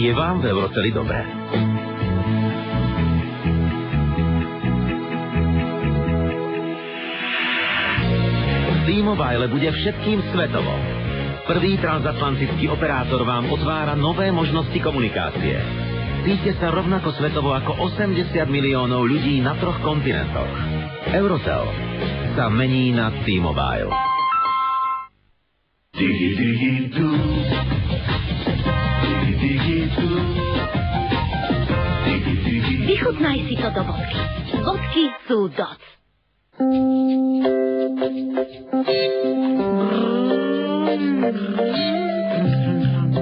je vám v Euroceli dobre. T-Mobile bude všetkým svetovo. Prvý transatlantický operátor vám otvára nové možnosti komunikácie. Cíťte sa rovnako svetovo ako 80 miliónov ľudí na 3 kontinentoch. Eurocell sa mení na T-Mobile. Vychutnaj si to do vodky. Vodky sú doc.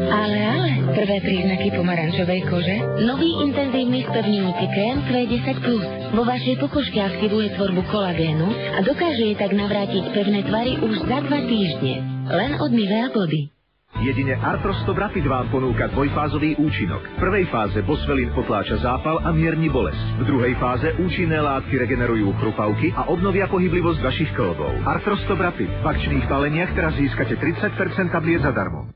Ale, prvé príznaky pomarančovej kože? Nový intenzívny spevňujúci krém Q10+. Vo vašej pokožke aktivuje tvorbu kolagénu a dokáže jej tak navrátiť pevné tvary už za 2 týždne. Len od Nivea Body. Jedine Arthrostop Rapid vám ponúka dvojfázový účinok. V prvej fáze Boswelin potláča zápal a mierni bolesť. V druhej fáze účinné látky regenerujú chrupavky a obnovia pohyblivosť vašich kĺbov. Arthrostop Rapid. V akčných baleniach teraz získate 30% tabliet zadarmo.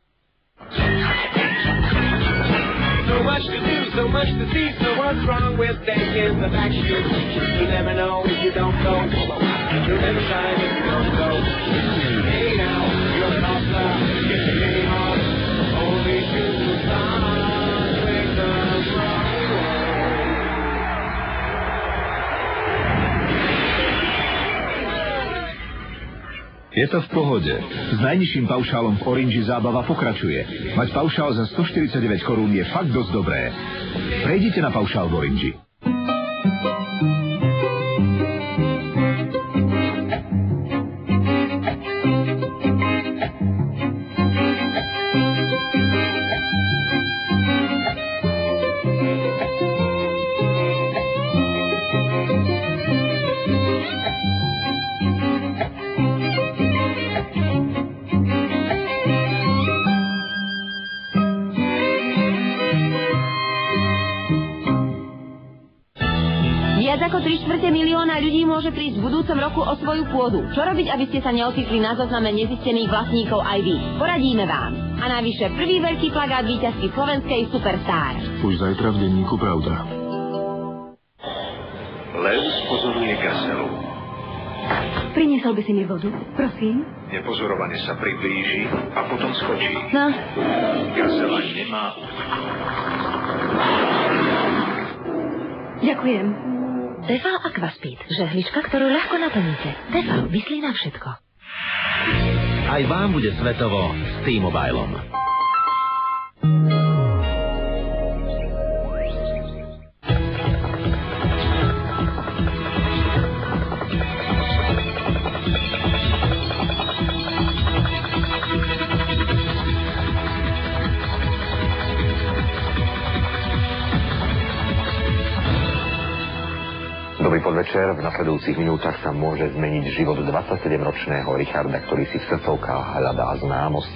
So much to do, so much to see, so what's wrong with thinking the back street? You never know if you don't go. You'll never shine if you don't go. Hey now, you're an all-star, get the game on. Only shoot the stars, make them wrong. Je to v pohode. S najnižším paušálom v Orange zábava pokračuje. Mať paušál za 149 korún je fakt dosť dobré. Prejdite na paušál v Orange. Viac ako 3/4 milióna ľudí môže prísť v budúcom roku o svoju pôdu. Čo robiť, aby ste sa neocitli na zozname nezistených vlastníkov aj vy? Poradíme vám. A navyše prvý veľký plagát víťazky slovenskej Superstar. Už zajtra v denníku Pravda. Lev spozoruje gazelu. Priniesol by si mi vodu, prosím? Nepozorovane sa priblíži a potom skočí. No. Gazela nemá útok. Ďakujem. Tefal Aquaspeed. Žehlička, ktorú ľahko naplníte. Tefal myslí na všetko. Aj vám bude svetovo s T-Mobilom. Dobrý podvečer. V nasledujúcich minútach sa môže zmeniť život 27-ročného Richarda, ktorý si v srdcovkách hľadá známosť.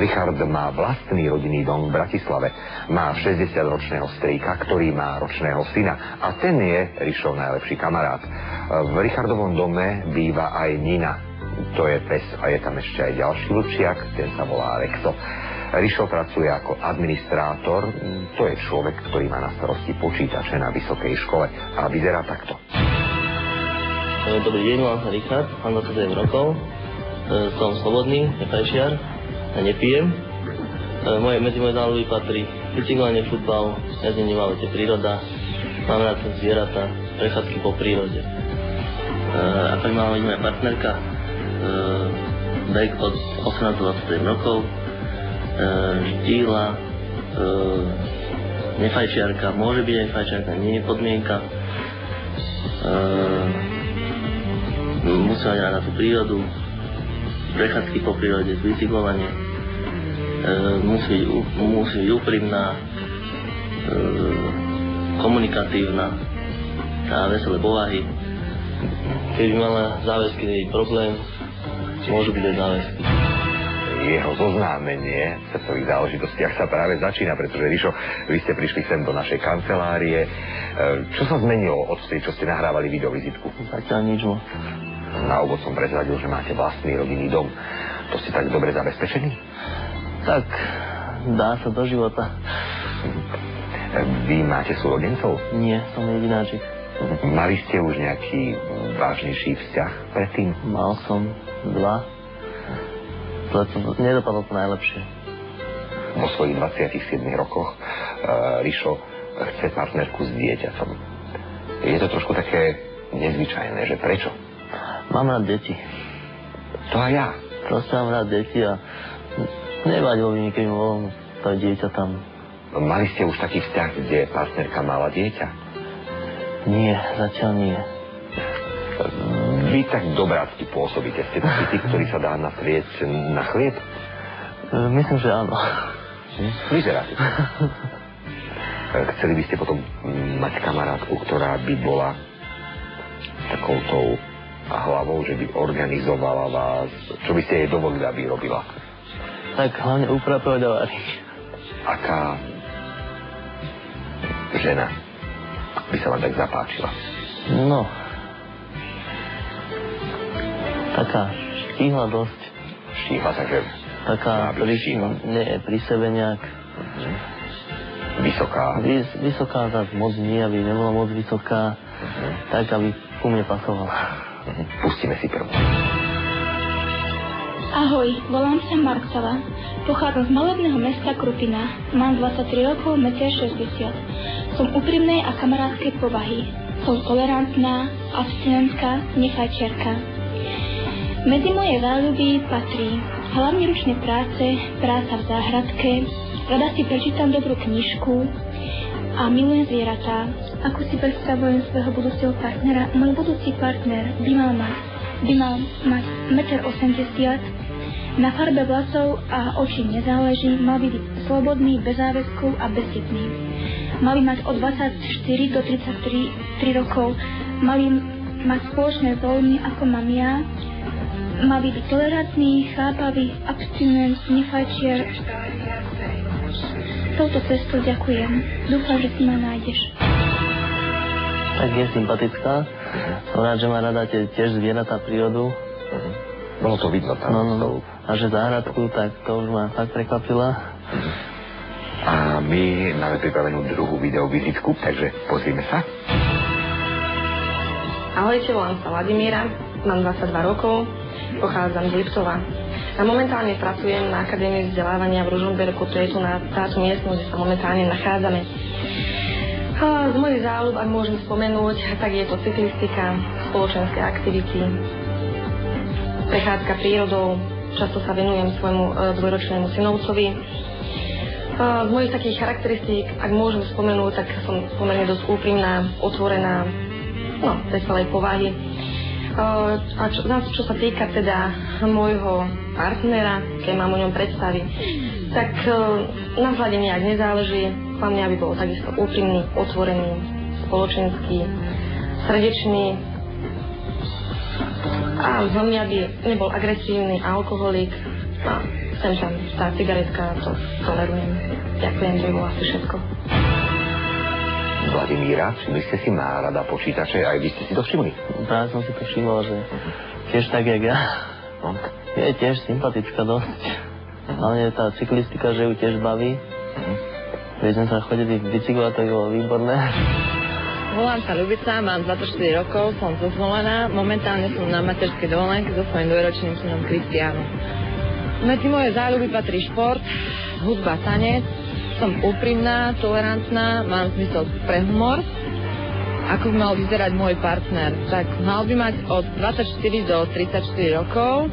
Richard má vlastný rodinný dom v Bratislave. Má 60-ročného strýka, ktorý má ročného syna. A ten je Rišov najlepší kamarát. V Richardovom dome býva aj Nina. To je pes a je tam ešte aj ďalší vlčiak, ten sa volá Rexo. Rišo pracuje ako administrátor, to je človek, ktorý má na starosti počítače na vysokej škole a vyzerá takto. Dobrý deň, volám sa Richard, mám 27 rokov, som slobodný, nefajšiar a nepijem. Medzi moje záľuby patrí bicyklovanie, futbal, jazdenie v aute, príroda, mám rád zvieratá, prechádzky po prírode. Ako má moja partnerka, vek od 18 do 27 rokov, štýla, nefajčiarka, môže byť aj fajčiarka, nie je podmienka. Musí mať na tú prírodu, prechádzky po prírode, bicyklovanie, musí byť úprimná, komunikatívna a veselé povahy. Keby mala záväzky, nie je problém, môžu byť aj záväzky. Jeho zoznámenie v srdcových záležitostiach sa práve začína, pretože Rišo, vy ste prišli sem do našej kancelárie. Čo sa zmenilo od tej, čo ste nahrávali videovizitku? Zatiaľ nič moc. Na úvod som prezradil, že máte vlastný rodinný dom. To ste tak dobre zabezpečení? Tak, dá sa do života. Vy máte súrodencov? Nie, som jedináčik. Mali ste už nejaký vážnejší vzťah predtým? Mal som 2. Nedopadlo to najlepšie. Vo svojich 27 rokoch Rišo chce partnerku s dieťatom. Je to trošku také nezvyčajné, že prečo? Mám rád deti. To aj ja. Proste mám rád deti a nevadilo by mi, keby mohol to dieťa tam. Mali ste už taký vzťah, kde partnerka mala dieťa? Nie, zatiaľ nie. Vy tak dobrácky pôsobíte. Ste taký tí, ktorý sa dá natrieť na chlieb? Myslím, že áno. Vyzeráte to. Chceli by ste potom mať kamarátku, ktorá by bola takoutou hlavou, že by organizovala vás? Čo by ste jej dovolili, aby robila? Tak hlavne upratovať a variť. Aká žena by sa vám tak zapáčila? No, taká štíhla dosť. Štíhla, takže... Taká pri sebe nejak... Vysoká. Vysoká, tak moc nie, aby nebola moc vysoká. Tak, aby ku mne pasovala. Pustíme si prvú. Ahoj, volám sa Marcela. Pochádzam z malebného mesta Krupina. Mám 23 rokov, 1,60 m. Som úprimnej a kamarátskej povahy. Som tolerantná, abstinentka, nefajčiarka. Medzi moje záľuby patrí hlavne ručné práce, práca v záhradke, rada si prečítam dobrú knižku a milujem zvieratá. Ako si predstavujem svojho budúceho partnera? Môj budúci partner by mal mať 1,80 m, na farbe vlasov a očí nezáleží, mal by byť slobodný, bez záväzkov a bezdetný. Mal by mať od 24 do 33 rokov, mal by mať spoločné záujmy ako mám ja, mal by byť tolerantný, chápavý, abstinent, nefajčiar. Touto cestou ďakujem. Dúfam, že si ma nájdeš. Tak je sympatická. Som rád, že má rada tiež zvieratá, prírodu. Bolo to vidno tam. No. A že záhradku, tak to už ma fakt prekvapila. A my máme pripravenú druhú videovizitku, takže pozrime sa. Ahojte, volám sa Vladimíra, mám 22 rokov, pochádzam z Liptova. A momentálne pracujem na Akadémii vzdelávania v Ružomberku, to je tu na táto miestnosť, kde sa momentálne nachádzame. Z mojich záľub, ak môžem spomenúť, tak je to cyklistika, spoločenské aktivity, prechádzka prírodou, často sa venujem svojmu dvojročnému synovcovi. Z mojich takých charakteristík, ak môžem spomenúť, tak som pomerne dosť úprimná, otvorená, veselej povahy. A čo sa týka teda môjho partnera, keď mám o ňom predstavy, tak na vzhľade nejak nezáleží, hlavne aby bol takisto úprimný, otvorený, spoločenský, srdečný a hlavne aby nebol agresívny, alkoholik a sem tam tá cigaretka, to tolerujem. Ďakujem, to bolo asi všetko. Vladimíra, všimli ste si, má rada počítače, aj vy ste si to všimli? Práve som si to všimol, že tiež tak, jak ja. Je tiež sympatická dosť. Hlavne tá cyklistika, že ju tiež baví. Keď sme sa chodili bicyklovať, to bolo výborné. Volám sa Ľubica, mám 24 rokov, som zo Zvolena. Momentálne som na materskej dovolenke so svojím dvojročným synom Kristiánom. Medzi moje záľuby patrí šport, hudba, tanec. Som úprimná, tolerantná, mám zmysel pre humor. Ako by mal vyzerať môj partner? Tak mal by mať od 24 do 34 rokov,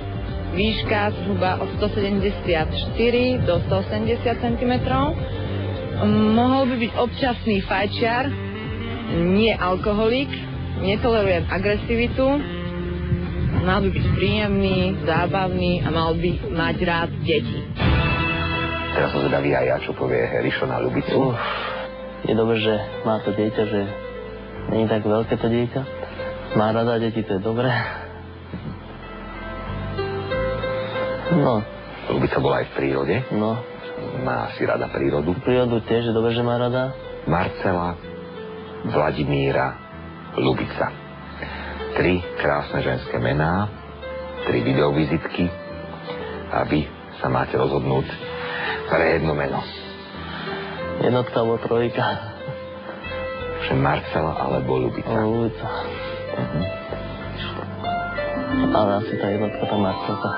výška zhruba od 174 do 180 cm. Mohol by byť občasný fajčiar, nie alkoholik, netolerujem agresivitu, mal by byť príjemný, zábavný a mal by mať rád deti. Teraz som zvedavý aj ja, čo povie Rišo na Ľubicu. Je dobré, že má to dieťa, že nie je tak veľké to dieťa. Má rada deti, to je dobré. No. Ľubica bola aj v prírode? No. Má si rada prírodu? Prírodu tiež je dobré, že má rada. Marcela, Vladimíra, Ľubica. 3 krásne ženské mená, 3 videovizitky a vy sa máte rozhodnúť pre jedno meno. Jednotka alebo trojka. Že Marcela alebo Ľubica? Ľubica. Ale asi tá jednotka, tá Marcelka.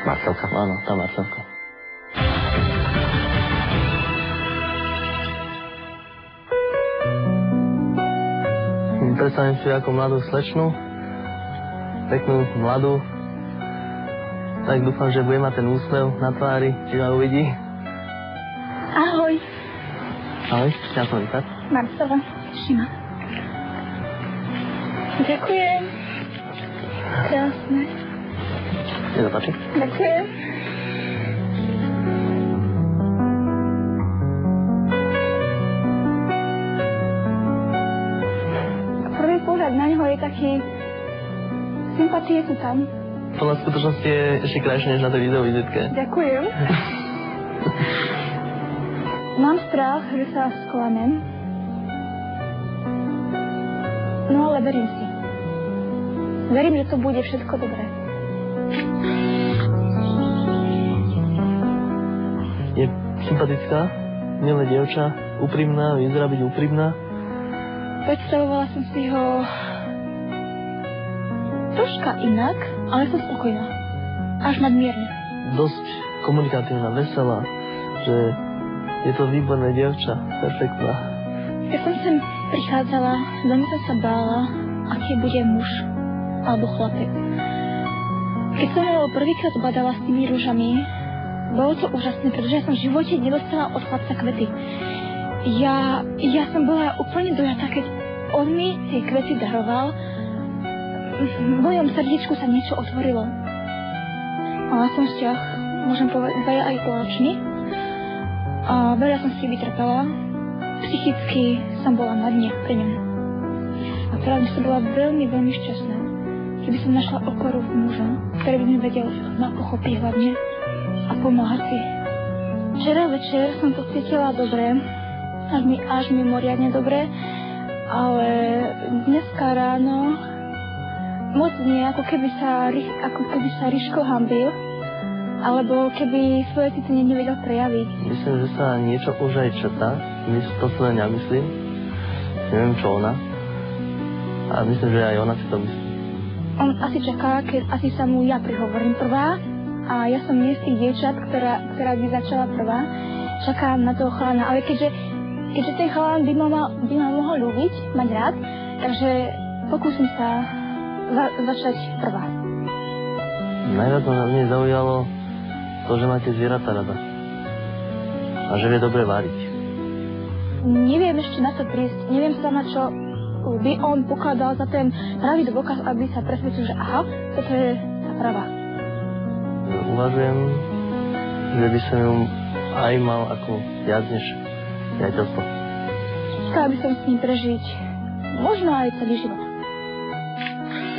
Marcelka? Áno, tá Marcelka. Predstavím si ako mladú slečnu, peknú, mladú. Tak dúfam, že bude mať ten úsmev na tvári, či ma uvidí. Ahoj. Ahoj, ja som Richard. Marcela, Šima. Ďakujem. Krásne. Nech sa páči. Ďakujem. Prvý pohľad na ňoho je taký... Sympatie sú tam. To na skutočnosti je ešte krajšie než na tej videovizitke. Ďakujem. Mám strach, že sa sklamem. No ale verím si. Verím, že to bude všetko dobré. Je sympatická, milé dievča, úprimná, vyzerá byť úprimná. Predstavovala som si ho troška inak, ale som spokojná. Až nadmierne. Dosť komunikatívna, veselá, že je to výborné dievča, perfektná. Keď som sem prichádzala, veľmi som sa bála, aký bude muž alebo chlapec. Keď som ho prvýkrát badala s tými rúžami, bolo to úžasné, pretože ja som v živote nedostala od chlapca kvety. Ja som bola úplne dojatá, keď on mi tie kvety daroval. V mojom srdiečku sa niečo otvorilo. Mala som vzťah, môžem povedať, aj spoločný. A veľa som si vytrpela. Psychicky som bola na dne pri ňom. A práve som bola veľmi, veľmi šťastná, keby som našla oporu v muža, ktorý by mi vedel ma pochopiť hlavne a pomáhať si. Včera večer som to cítila dobre, až mi moriadne dobre, ale dneska ráno moc nie, ako keby sa Ríško hanbil, alebo keby svoje cítenie nevedel prejaviť. Myslím, že sa niečo už aj četá, to sa len ja myslím, neviem čo ona, a myslím, že aj ona si to myslí. On asi čaká, keď asi sa mu ja prihovorím prvá, a ja som nie z tých dievčat, ktorá by začala prvá, čakám na toho chalana, ale keďže ten chalan by ma mohol ľúbiť, mať rád, takže pokúsim sa začať prvá. Najviac ma na mne zaujalo to, že máte zvieratá rada. A že vie dobre variť. Neviem ešte na to prísť, neviem sa na čo by on pokladal za ten pravý dôkaz, aby sa presvedčil, že aha, toto je tá pravá. Uvažujem, že by som ju aj mal ako viac než priateľstvo. Chcela by som s ním prežiť možno aj celý život.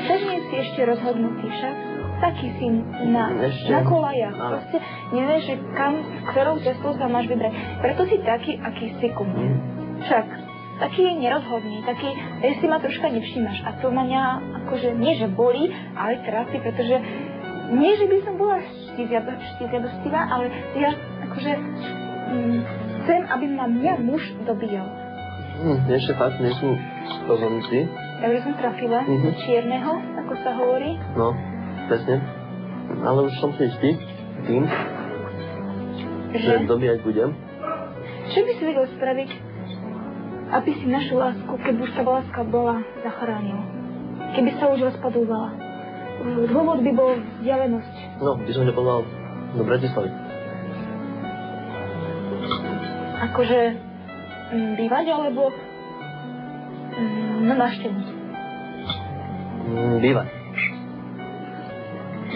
Chcem si ešte rozhodnutý však, taký si na kolajach. Proste nevieš, že kam, ktorou cestou sa máš vybrať. Preto si taký, aký si ku mne. Však, taký je nerozhodný, taký, že si ma troška nevšímaš. A to ma akože nie, že bolí, ale trápi, pretože nie, že by som bola štiziadostivá, ale ja akože chcem, aby ma mňa muž dobíjal. Ešte fakt nie sú rozhodnutí. Takže som trafila čierneho, ako sa hovorí. No, presne. Ale už som si istý tým, že dobíjať budem. Čo by si vedel spraviť, aby si našu lásku, keby už tá láska bola, zachránil? Keby sa už rozpadovala? Dôvod by bol vzdialenosť. No, by som ťa pozval do Bratislavy. Akože bývať, alebo na návštevník? Bývať.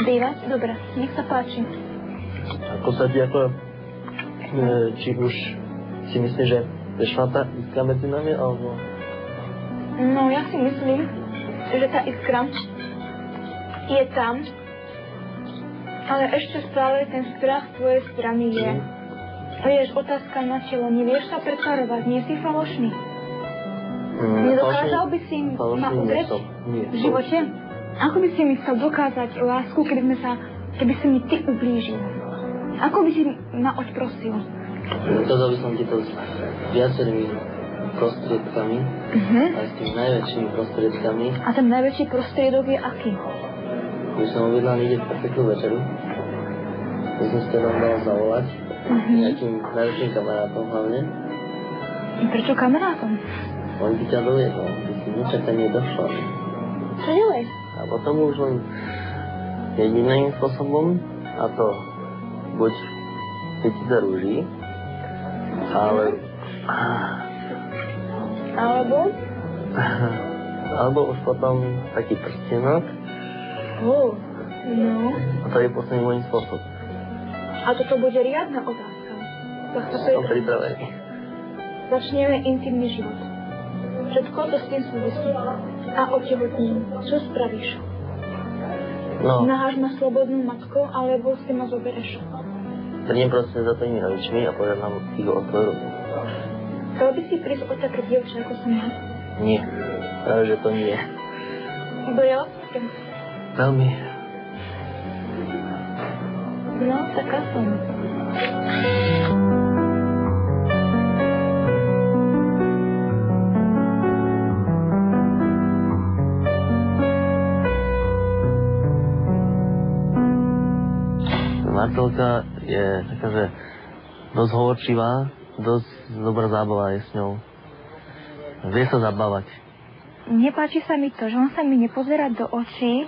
Bývať? Dobre, nech sa páči. Ako sa ti či už si myslíš, že prešla tá iskra medzi nami, alebo... No, ja si myslím, že tá iskra je tam, ale ešte stále ten strach z tvojej strany je. Vieš, otázka na telo, nevieš sa pretvarovať, nie si falošný. Nedokázal by si ma udrieť v živote? Ako by si mi chcel dokázať lásku, keby si mi ty ublížil? Ako by si ma odprosil? Dokázal by som ti to s viacerými prostriedkami, aj s tými najväčšími prostriedkami. A ten najväčší prostriedok je aký? Už som uvedla niekde perfektnú večeru. My som s tebou dal zavolať, nejakým najväčším kamarátom hlavne. Prečo kamarátom? On by ťa doviedol, by si nečakane došla. Čo ďalej? A potom už len jediným spôsobom, a to buď 5000 rúží, alebo už potom taký prstenok. No. A to je posledný môj spôsob. A toto bude riadna otázka. Som pripravený. Začneme intimný život. Všetko to s tým súvisí. A otehotním. Čo spravíš? No. Naháš ma slobodnú matku, alebo si ma zobereš? Prídem proste za tvojimi rodičmi a požiadam ich o tvoju rodinu. Chcel by si prísť o také dievča, ako som ja? Nie. Práve, že to nie. Bojala si s tým? Veľmi. No, taká som. Marcelka je taká, že dosť hovorčivá, dosť dobrá zábava je s ňou. Vie sa zabávať. Nepáči sa mi to, že on sa mi nepozerá do očí,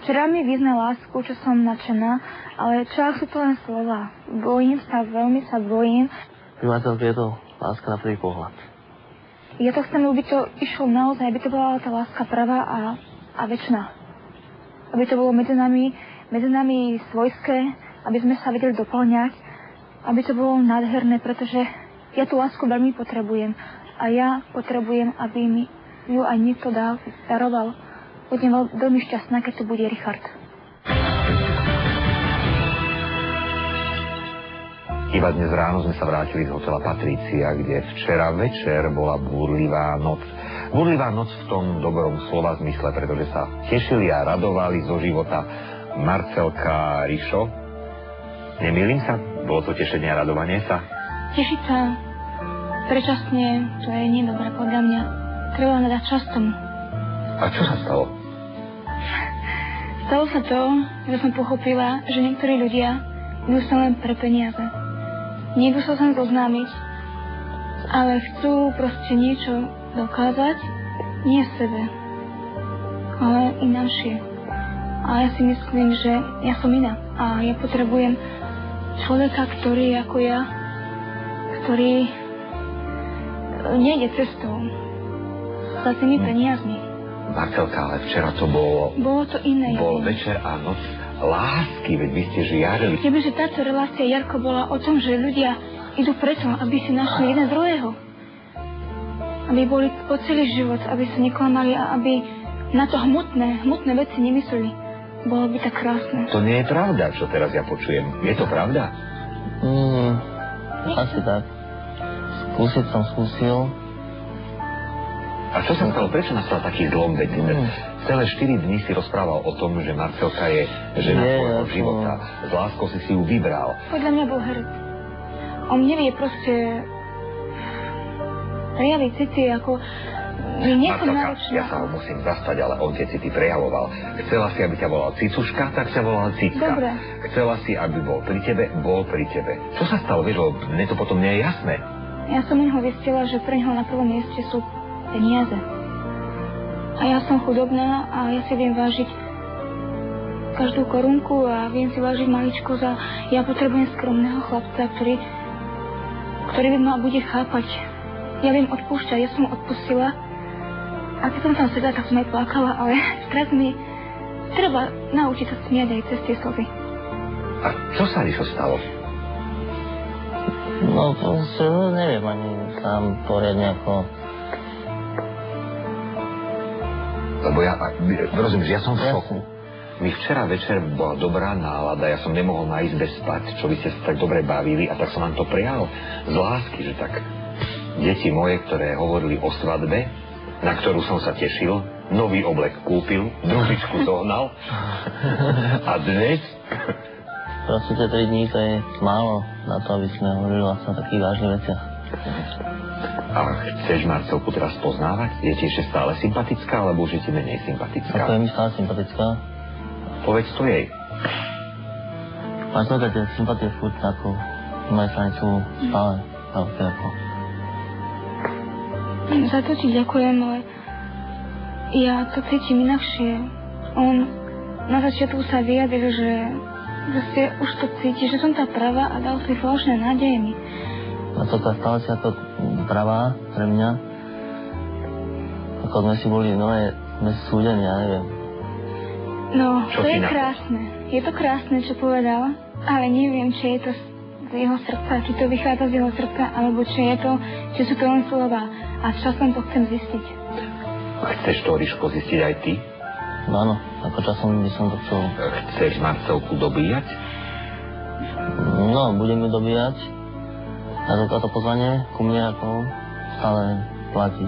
že dá mi význam lásku, čo som nadšená, ale čo ak sú to len slova. Bojím sa, veľmi sa bojím. Pri Marcelke je to láska na prvý pohľad. Ja to chcem, aby to išlo naozaj, aby to bola tá láska pravá a večná. Aby to bolo medzi nami svojské, aby sme sa vedeli doplňať, aby to bolo nádherné, pretože ja tú lásku veľmi potrebujem. A ja potrebujem, aby mi ju aj niekto daroval. Budem veľmi šťastná, keď to bude Richard. Iba dnes ráno sme sa vrátili z hotela Patrícia, kde včera večer bola búrlivá noc. Búrlivá noc v tom dobrom slova zmysle, pretože sa tešili a radovali zo života Marcelka a Rišo. Nemýlim sa? Bolo to tešenie a radovanie sa? Tešiť sa predčasne, to je nedobré podľa mňa. Treba nadať čas tomu. A čo sa stalo? Stalo sa to, že som pochopila, že niektorí ľudia idú sa len pre peniaze. Niekto sa sem zoznámiť, ale chcú proste niečo dokázať, nie sebe, ale inamšie. A ja si myslím, že ja som iná a ja potrebujem človeka, ktorý ako ja, ktorý nejde cestou za tými peniazmi. Marcelka, ale včera to bolo... Bolo to iné. Bol večer a noc lásky, veď vy ste žiarili. Kebyže táto relácia, Jarko, bola o tom, že ľudia idú preto, aby si našli jeden druhého. Aby boli po celý život, aby sa neklamali a aby na to hmotné veci nemysleli. Bolo by tak krásne. To nie je pravda, čo teraz ja počujem. Je to pravda? Asi tak. Skúsiť som skúsil. A čo sa stalo? Prečo nastal taký zlom? Veď celé 4 dní si rozprával o tom, že Marcelka je žena tvojho života. S láskou si ju vybral. Podľa mňa bol herec. On nevie proste prejaviť city ako... Marcelka, ja sa ho musím zastať, ale on tie city prejavoval. Chcela si, aby ťa volal Cicuška, tak ťa volal Cicka. Dobre. Chcela si, aby bol pri tebe. Čo sa stalo? Vieš, lebo mne to potom nie je jasné. Ja som ho vystila, že pre ňoho na prvom mieste sú peniaze. A ja som chudobná a ja si viem vážiť každú korunku a viem si vážiť maličko a ja potrebujem skromného chlapca, ktorý ma bude chápať. Ja viem odpúšťať, ja som odpustila a keď som tam sedela, tak som aj plakala, ale teraz mi treba naučiť sa smiať aj cez tie slzy. A čo sa Rišo stalo? No, proste, neviem ani sám poriadne ako... Lebo ja, rozumieš, ja som v šoku. Mi včera večer bola dobrá nálada, ja som nemohol na izbe spať, čo vy ste sa tak dobre bavili a tak som vám to prijal z lásky, že tak deti moje, ktoré hovorili o svadbe, na ktorú som sa tešil, nový oblek kúpil, družičku zohnal a dnes... Proste tie 3 dní to je málo na to, aby sme hovorili vlastne o takých vážnych veciach. A chceš Marcelku teraz poznávať? Je ti ešte stále sympatická, alebo už je ti menej sympatická? Ako je mi stále sympatická? Povedz to jej. Marcelka, tie sympatie furt ako z mojej strany sú stále veľké ako. Za to ti ďakujem, ale ja to cítim inakšie. On na začiatku sa vyjadril, že vlastne už to cíti, že som tá pravá a dal si falošné nádeje mi. Marcelka, stále si ako pravá pre mňa. Ako sme si boli, sme súdení, ja neviem. No, to je krásne. Je to krásne, čo povedal, ale neviem, či je to z jeho srdca, či to vychádza z jeho srdca, alebo či sú to len slova. A časom to chcem zistiť. Chceš to, Ríško, zistiť aj ty? No áno, ako časom by som to chcel. Chceš Marcelku dobíjať? No, budem ju dobíjať. A to pozvanie ku mne ako stále platí.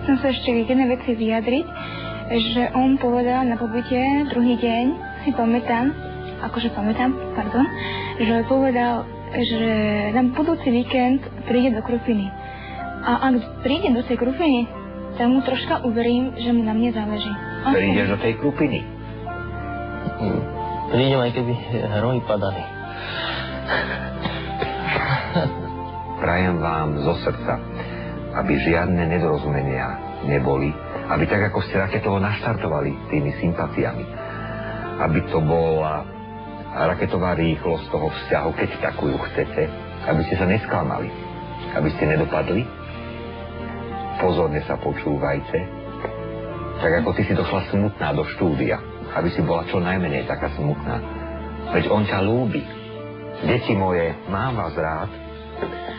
Chcem sa ešte k jednej veci vyjadriť, že on povedal na pobyte druhý deň, si pamätám, že povedal, že na budúci víkend príde do Krupiny. A ak príde do tej Krupiny, tak mu troška uverím, že mu na mne záleží. Prídeš do tej Krupiny? Prídem, aj keby heroji padali. Prajem vám zo srdca, aby žiadne nedorozumenia neboli, aby tak, ako ste raketovo naštartovali tými sympatiami, aby to bola raketová rýchlosť toho vzťahu, keď takú ju chcete, aby ste sa nesklamali, aby ste nedopadli. Pozorne sa počúvajte, tak ako ty si došla smutná do štúdia, aby si bola čo najmenej taká smutná. Veď on ťa ľúbi. Deti moje, mám vás rád.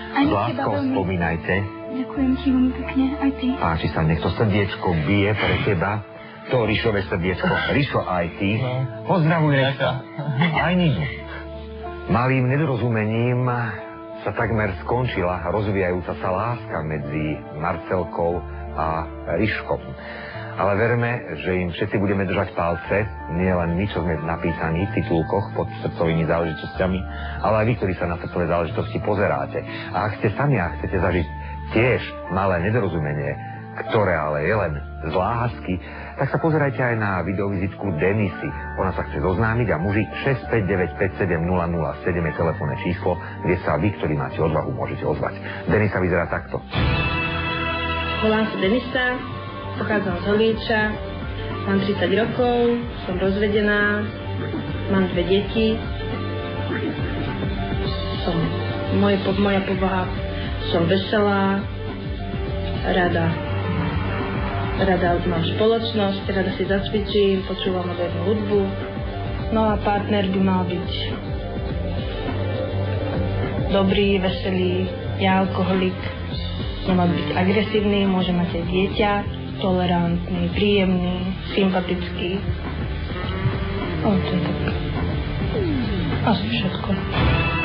S láskou spomínajte. Ďakujem ti veľmi pekne, aj ty. Páči sa, nech to srdiečko bije pre teba. To Ríšové srdiečko. Ríšo, aj ty. Pozdravuj, Ríška. Aj Nidu. Malým nedorozumením sa takmer skončila rozvíjajúca sa láska medzi Marcelkou a Ríškom. Ale verme, že im všetci budeme držať palce, nie len my, čo sme napísaní v titulkoch pod srdcovými záležitosťami, ale aj vy, ktorí sa na srdcové záležitosti pozeráte. A ak ste sami a chcete zažiť tiež malé nedorozumenie, ktoré ale je len z lásky, tak sa pozerajte aj na videovizitku Denisy. Ona sa chce zoznámiť a muži 6595700 je telefónne číslo, kde sa vy, ktorí máte odvahu, môžete ozvať. Denisa vyzerá takto. Volám sa Denisa, pochádzam z Holíča, mám 30 rokov, som rozvedená, mám 2 deti, moja povaha, som veselá, rada mám spoločnosť, rada si zacvičím, počúvam modernú hudbu. No a partner by mal byť dobrý, veselý, ja alkoholik, nemal byť agresívny, môže mať aj dieťa, tolerantný, príjemný, sympatický. No, to je tak. Asi všetko.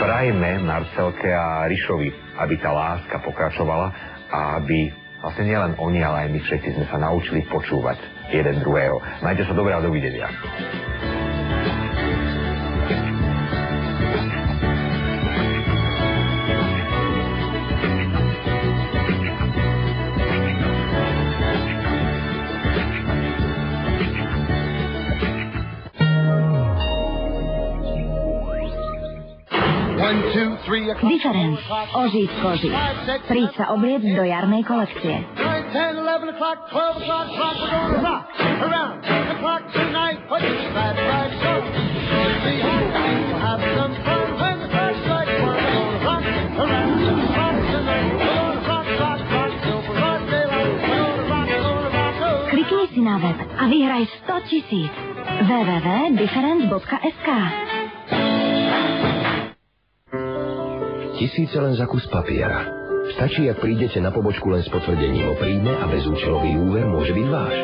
Prajme Marcelke a Ríšovi, aby tá láska pokračovala a aby vlastne nielen oni, ale aj my všetci sme sa naučili počúvať jeden druhého. Majte sa dobré a dovidenia. Difference. Ožiť koži. Príď sa obliec do jarnej kolekcie. Klikni si na web a vyhraj 100 000. www.difference.sk. Tisíce len za kus papiera. Stačí, ak prídete na pobočku len s potvrdením o príjme a bezúčelový úver môže byť váš.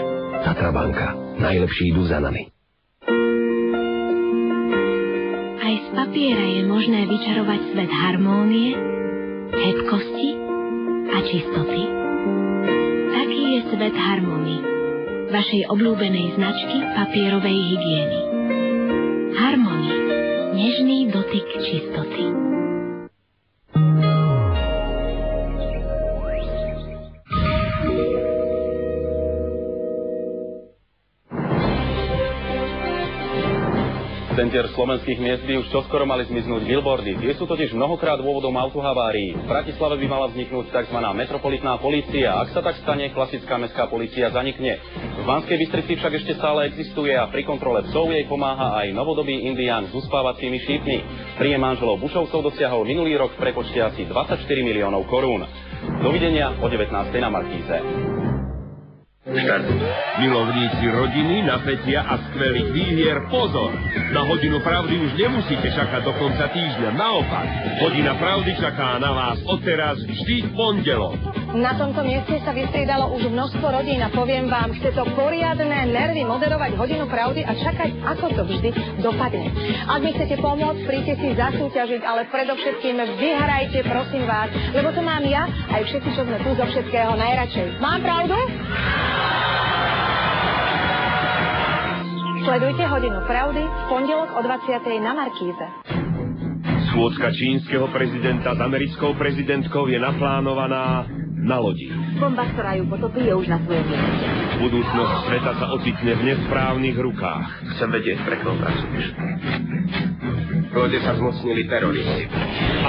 Tatra banka. Najlepší idú za nami. Aj z papiera je možné vyčarovať svet harmónie, hebkosti a čistoty. Taký je svet harmónie, vašej obľúbenej značky papierovej hygieny. Harmónie. Nežný dotyk čistoty. centier slovenských miest by už čoskoro mali zmiznúť billboardy. Tie sú totiž mnohokrát dôvodom autohavárií. V Bratislave by mala vzniknúť tzv. Metropolitná polícia. Ak sa tak stane, klasická mestská polícia zanikne. V Banskej Bystrici však ešte stále existuje a pri kontrole psov jej pomáha aj novodobý indián s uspávacími šípmi. Príjem manželov Bušovcov dosiahol minulý rok v prepočte asi 24 miliónov korún. Dovidenia o 19. na Markíze. Milovníci rodiny, napätia a skvelých výhier, pozor! Na hodinu pravdy už nemusíte čakať do konca týždňa. Naopak, hodina pravdy čaká na vás odteraz vždy v pondelok. Na tomto mieste sa vystriedalo už množstvo rodín a poviem vám, chce to poriadne nervy moderovať hodinu pravdy a čakať, ako to vždy dopadne. Ak mi chcete pomôcť, príďte si zasúťažiť, ale predovšetkým vyhrajte, prosím vás, lebo to mám ja aj všetci, čo sme tu zo všetkého najradšej. Mám pravdu? Sledujte hodinu pravdy v pondelok o 20. na Markíze. Schôdzka čínskeho prezidenta s americkou prezidentkou je naplánovaná na lodi. Bomba, ktorá ju potopí, je už na svojom mieste. Budúcnosť sveta sa ocitne v nesprávnych rukách. Chcem vedieť, pre koho pracuješ. V lode sa zmocnili teroristi.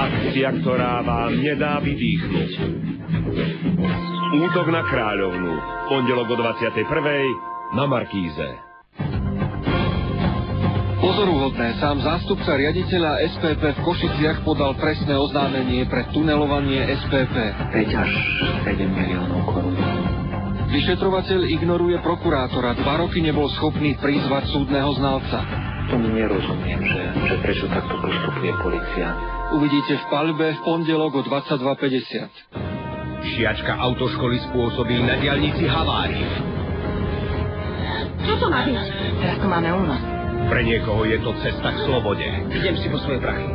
Akcia, ktorá vám nedá vydýchnuť. Útok na kráľovnu. Pondelok o 21. na Markíze. Pozoruhodné, sám zástupca riaditeľa SPP v Košiciach podal trestné oznámenie pre tunelovanie SPP. 5 až 7 miliónov korún. Vyšetrovateľ ignoruje prokurátora, 2 roky nebol schopný prizvať súdneho znalca. Tomu nerozumiem, že prečo takto postupuje polícia. Uvidíte v paľbe v pondelok o 22:50. Šiačka autoškoly spôsobí na diaľnici haváriu. Čo to má byť? Teraz tu máme únos. Pre niekoho je to cesta k slobode. Idem si po svoje prachy.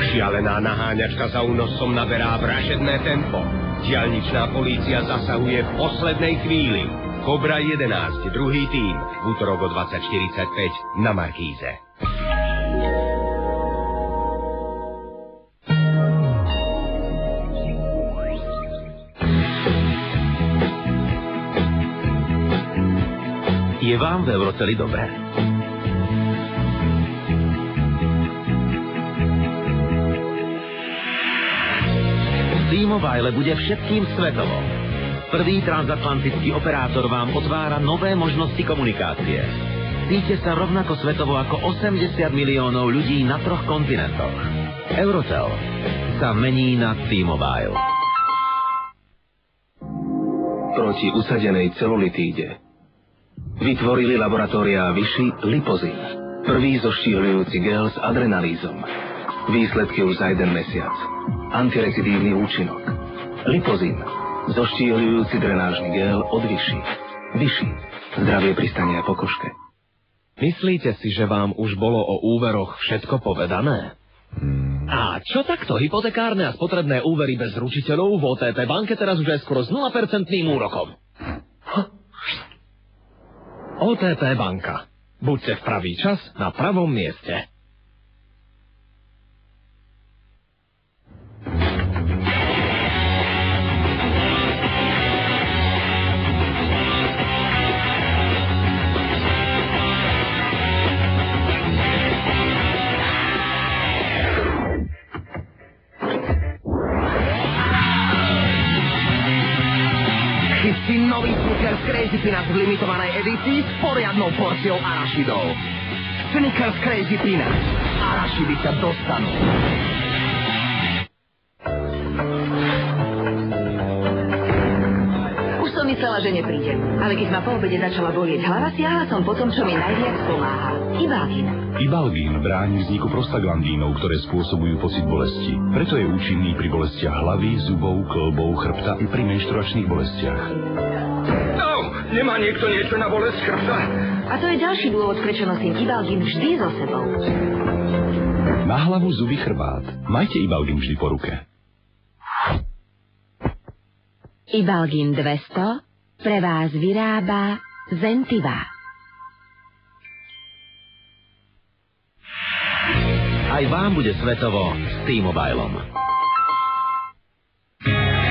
Šialená naháňačka za únosom naberá vražedné tempo. Diaľničná polícia zasahuje v poslednej chvíli. Kobra 11, druhý tím, v útorok o 20:45 na Markíze. Je vám v Euroceli dobré? T-Mobile bude všetkým svetovo. Prvý transatlantický operátor vám otvára nové možnosti komunikácie. Cíte sa rovnako svetovo ako 80 miliónov ľudí na 3 kontinentoch. Eurocell sa mení na T-Mobile. Proti usadenej celulitíde vytvorili laboratóriá Vichy Lipozin. Prvý zoštíhľujúci gel s adrenalízom. Výsledky už za 1 mesiac. Antirecidívny účinok. Lipozin. Zoštíhľujúci drenážny gel od Vichy. Vichy. Zdravie pri stane a pokožke. Myslíte si, že vám už bolo o úveroch všetko povedané? A čo takto? Hypotekárne a spotrebné úvery bez ručiteľov v OTP banke teraz už aj skoro s 0% úrokom. OTP banka. Buďte v pravý čas na pravom mieste. Si nový Snickers Crazy Peanuts v limitovanej edícii s poriadnou porciou arašidov. Snickers Crazy Peanuts. Arašidy sa dostanú. Už som myslela, že neprídem. Ale keď ma po obede začala bolieť hlava, siahla som po tom, čo mi najviac pomáha. Ibalgin. Ibalgin bráni vzniku prostaglandínov, ktoré spôsobujú pocit bolesti. Preto je účinný pri bolestiach hlavy, zubov, kĺbov, chrbta i pri menštruačných bolestiach. Nemá niekto niečo na bolesť chrbta? A to je ďalší dôvod, prečo nosím Ibalgin vždy so sebou. Na hlavu, zuby, chrbát. Majte Ibalgin vždy po ruke. Ibalgin 200 pre vás vyrába Zentiva. Aj vám bude svetovo s T-Mobilom.